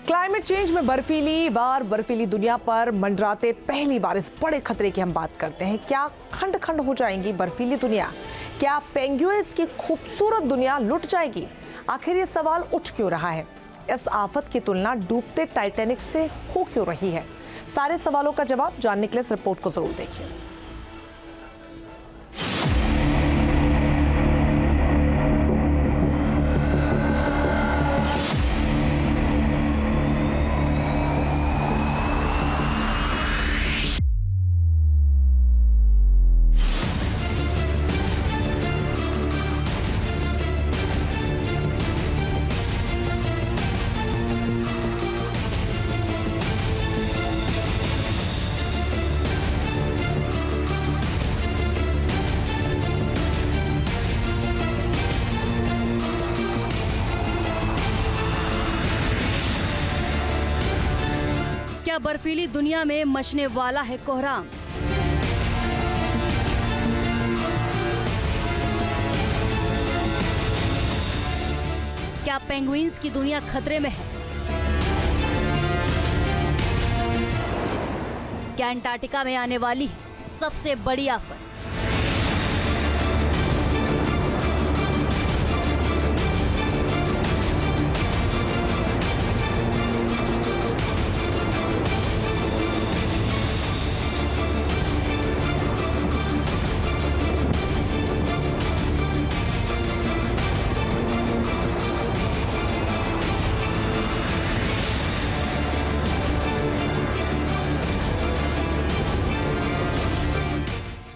Climate change में बर्फीली दुनिया पर मंडराते पहली बार इस बड़े खतरे की हम बात करते हैं। क्या खंड खंड हो जाएंगी बर्फीली दुनिया? क्या पेंगुइन्स की खूबसूरत दुनिया लुट जाएगी? आखिर ये सवाल उठ क्यों रहा है? इस आफत की तुलना डूबते टाइटैनिक से हो क्यों रही है? सारे सवालों का जवाब जानने के लिए इस रिपोर्ट को जरूर देखिए। क्या बर्फीली दुनिया में मचने वाला है कोहराम? क्या पेंगुइन्स की दुनिया खतरे में है? क्या अंटार्कटिका में आने वाली है सबसे बड़ी आफत?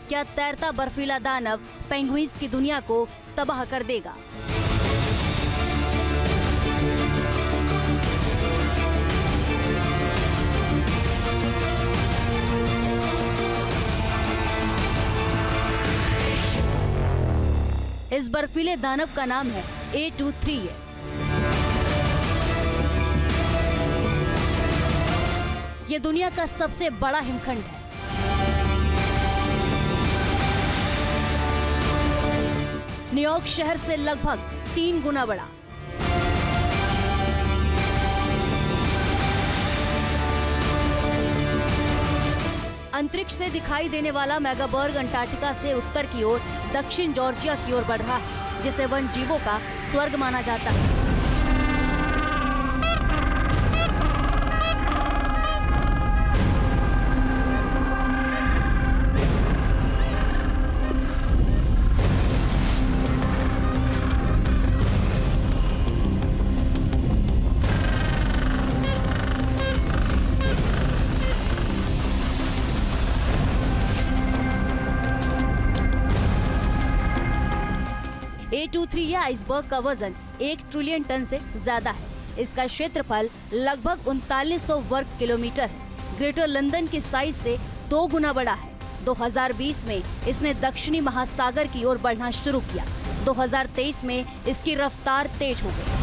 क्या तैरता बर्फीला दानव पेंगुइन्स की दुनिया को तबाह कर देगा? इस बर्फीले दानव का नाम है A23। ये दुनिया का सबसे बड़ा हिमखंड है। न्यूयॉर्क शहर से लगभग 3 गुना बड़ा। अंतरिक्ष से दिखाई देने वाला मेगाबर्ग अंटार्कटिका से उत्तर की ओर दक्षिण जॉर्जिया की ओर बढ़ रहा है, जिसे वन जीवों का स्वर्ग माना जाता है। A23 या आइसबर्ग का वजन 1 ट्रिलियन टन से ज्यादा है। इसका क्षेत्रफल लगभग 3900 वर्ग किलोमीटर है। ग्रेटर लंदन की साइज से 2 गुना बड़ा है। 2020 में इसने दक्षिणी महासागर की ओर बढ़ना शुरू किया। 2023 में इसकी रफ्तार तेज हो गई।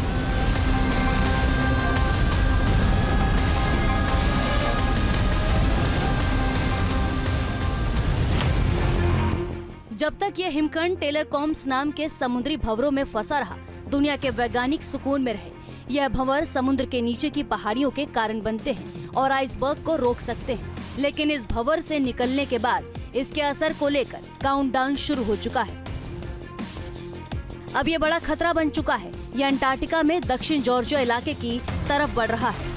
जब तक ये हिमखंड टेलरकॉम्स नाम के समुद्री भंवरों में फंसा रहा, दुनिया के वैज्ञानिक सुकून में रहे। यह भंवर समुद्र के नीचे की पहाड़ियों के कारण बनते हैं और आइसबर्ग को रोक सकते हैं। लेकिन इस भंवर से निकलने के बाद इसके असर को लेकर काउंटडाउन शुरू हो चुका है। अब ये बड़ा खतरा बन चुका है। यह अंटार्कटिका में दक्षिण जॉर्जिया इलाके की तरफ बढ़ रहा है।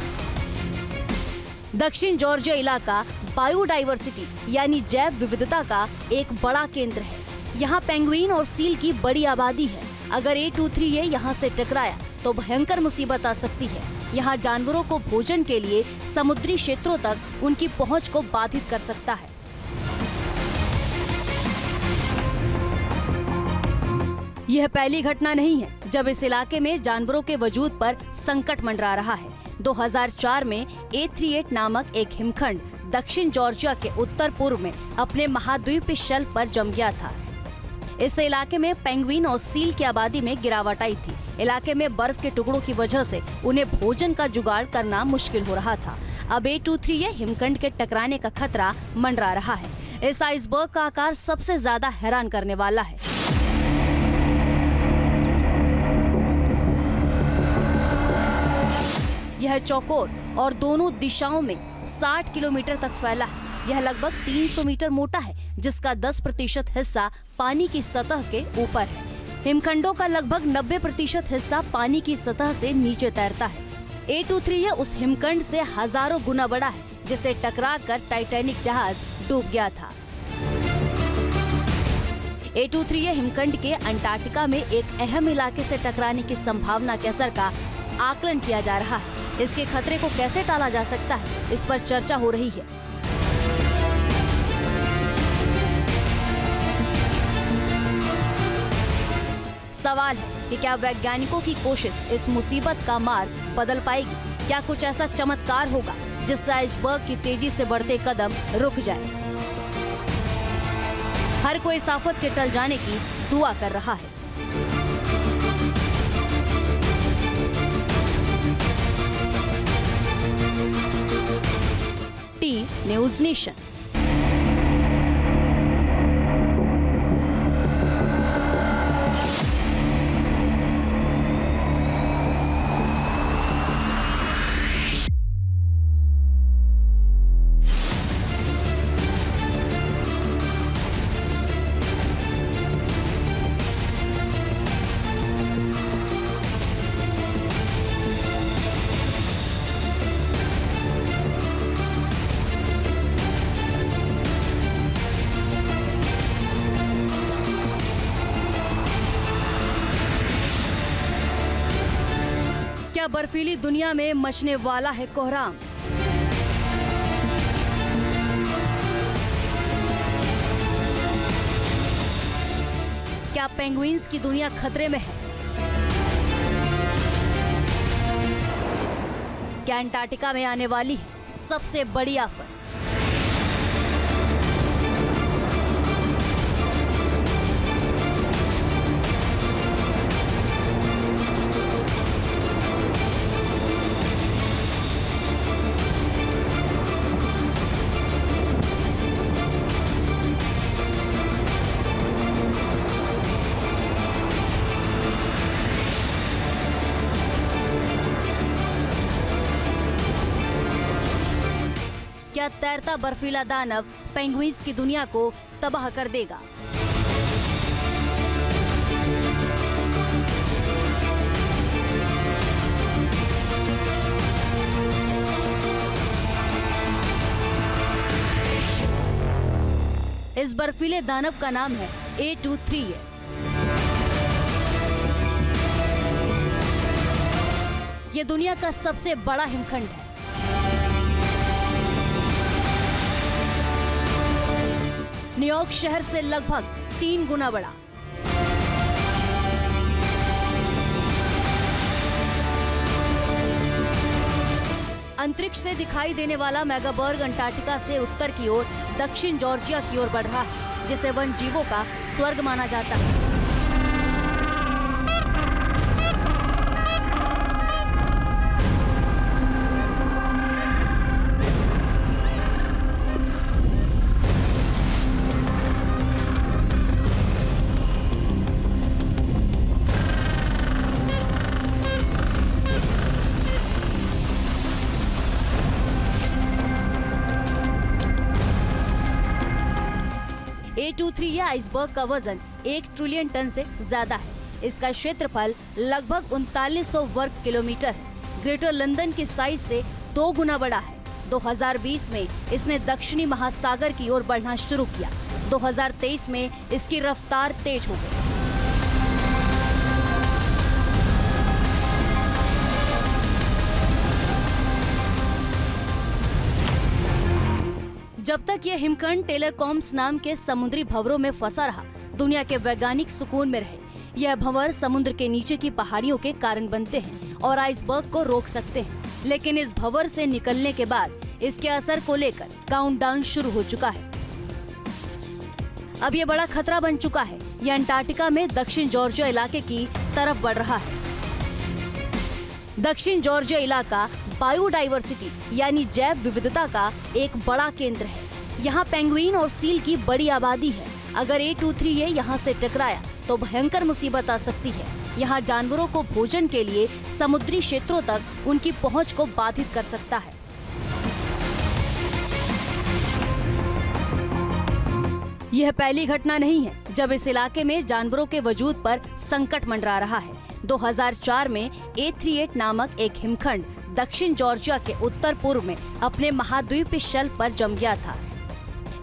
दक्षिण जॉर्जिया इलाका बायोडाइवर्सिटी यानी जैव विविधता का एक बड़ा केंद्र है। यहाँ पेंगुइन और सील की बड़ी आबादी है। अगर A23 ये यहाँ से टकराया तो भयंकर मुसीबत आ सकती है। यहाँ जानवरों को भोजन के लिए समुद्री क्षेत्रों तक उनकी पहुँच को बाधित कर सकता है। यह पहली घटना नहीं है जब इस इलाके में जानवरों के वजूद पर संकट मंडरा रहा है। 2004 में A38 नामक एक हिमखंड दक्षिण जॉर्जिया के उत्तर पूर्व में अपने महाद्वीपीय शेल्फ पर जम गया था। इस इलाके में पेंगुइन और सील की आबादी में गिरावट आई थी। इलाके में बर्फ के टुकड़ों की वजह से उन्हें भोजन का जुगाड़ करना मुश्किल हो रहा था। अब A23 ये हिमखंड के टकराने का खतरा मंडरा रहा है। इस आइसबर्ग का आकार सबसे ज्यादा हैरान करने वाला है। यह यह चौकोर और दोनों दिशाओं में 60 किलोमीटर तक फैला है। यह लगभग 300 मीटर मोटा है, जिसका 10% हिस्सा पानी की सतह के ऊपर है। हिमखंडों का लगभग 90% हिस्सा पानी की सतह से नीचे तैरता है। A23 उस हिमखंड से हजारों गुना बड़ा है, जिसे टकराकर टाइटैनिक जहाज डूब गया था। A23 हिमखंड के अंटार्कटिका में एक अहम इलाके से टकराने की संभावना के असर का आकलन किया जा रहा है। इसके खतरे को कैसे टाला जा सकता है, इस पर चर्चा हो रही है। सवाल है कि क्या वैज्ञानिकों की कोशिश इस मुसीबत का मार्ग बदल पाएगी? क्या कुछ ऐसा चमत्कार होगा जिससे आइसबर्ग की तेजी से बढ़ते कदम रुक जाए? हर कोई इस आफत के टल जाने की दुआ कर रहा है। T news nation. क्या बर्फीली दुनिया में मचने वाला है कोहराम? क्या पेंगुइन्स की दुनिया खतरे में है? क्या अंटार्कटिका में आने वाली है सबसे बड़ी आफत? क्या तैरता बर्फीला दानव पेंगुइन्स की दुनिया को तबाह कर देगा? इस बर्फीले दानव का नाम है A23। ये दुनिया का सबसे बड़ा हिमखंड है। न्यूयॉर्क शहर से लगभग 3 गुना बड़ा। अंतरिक्ष से दिखाई देने वाला मेगाबर्ग अंटार्कटिका से उत्तर की ओर दक्षिण जॉर्जिया की ओर बढ़ रहा है, जिसे वन जीवों का स्वर्ग माना जाता है। A23 आइसबर्ग का वजन 1 ट्रिलियन टन से ज्यादा है। इसका क्षेत्रफल लगभग 3900 वर्ग किलोमीटर है। ग्रेटर लंदन की साइज से 2 गुना बड़ा है। 2020 में इसने दक्षिणी महासागर की ओर बढ़ना शुरू किया। 2023 में इसकी रफ्तार तेज हो गई। जब तक ये हिमखंड टेलरकॉम्स नाम के समुद्री भंवरों में फंसा रहा, दुनिया के वैज्ञानिक सुकून में रहे। यह भंवर समुद्र के नीचे की पहाड़ियों के कारण बनते हैं और आइसबर्ग को रोक सकते हैं। लेकिन इस भंवर से निकलने के बाद इसके असर को लेकर काउंटडाउन शुरू हो चुका है। अब ये बड़ा खतरा बन चुका है। यह अंटार्कटिका में दक्षिण जॉर्जिया इलाके की तरफ बढ़ रहा है। दक्षिण जॉर्जिया इलाका बायोडाइवर्सिटी यानी जैव विविधता का एक बड़ा केंद्र है। यहाँ पेंगुइन और सील की बड़ी आबादी है। अगर A23 यहाँ से टकराया तो भयंकर मुसीबत आ सकती है। यहाँ जानवरों को भोजन के लिए समुद्री क्षेत्रों तक उनकी पहुँच को बाधित कर सकता है। यह पहली घटना नहीं है जब इस इलाके में जानवरों के वजूद पर संकट मंडरा रहा है। 2004 में A38 नामक एक हिमखंड दक्षिण जॉर्जिया के उत्तर पूर्व में अपने महाद्वीपीय शेल्फ पर जम गया था।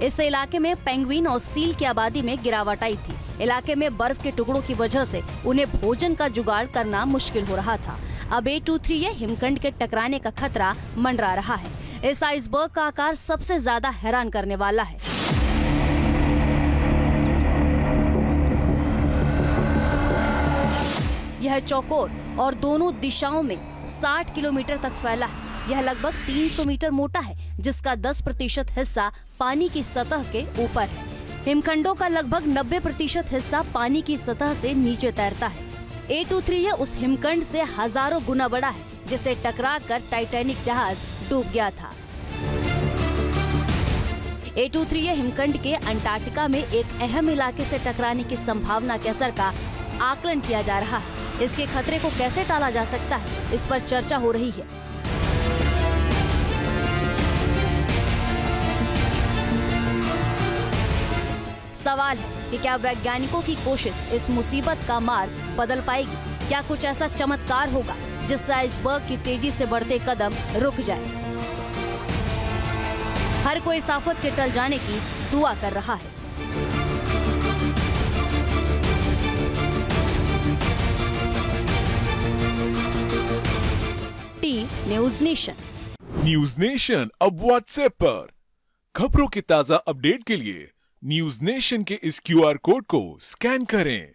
इस इलाके में पेंगुइन और सील की आबादी में गिरावट आई थी। इलाके में बर्फ के टुकड़ों की वजह से उन्हें भोजन का जुगाड़ करना मुश्किल हो रहा था। अब A23 हिमखंड के टकराने का खतरा मंडरा रहा है। इस आइसबर्ग का आकार सबसे ज्यादा हैरान करने वाला है। यह चौकोर और दोनों दिशाओं में 60 किलोमीटर तक फैला है। यह लगभग 300 मीटर मोटा है, जिसका 10% हिस्सा पानी की सतह के ऊपर है। हिमखंडों का लगभग 90% हिस्सा पानी की सतह से नीचे तैरता है। A23 उस हिमखंड से हजारों गुना बड़ा है, जिसे टकराकर टाइटैनिक जहाज डूब गया था। A23 हिमखंड के अंटार्कटिका में एक अहम इलाके से टकराने की संभावना के असर का आकलन किया जा रहा है। इसके खतरे को कैसे टाला जा सकता है, इस पर चर्चा हो रही है। सवाल है कि क्या वैज्ञानिकों की कोशिश इस मुसीबत का मार्ग बदल पाएगी? क्या कुछ ऐसा चमत्कार होगा जिससे आइसबर्ग की तेजी से बढ़ते कदम रुक जाए? हर कोई इस आफत के टल जाने की दुआ कर रहा है। News nation. न्यूज़ नेशन अब व्हाट्सएप पर खबरों के ताजा अपडेट के लिए न्यूज़ नेशन के इस QR कोड को स्कैन करें।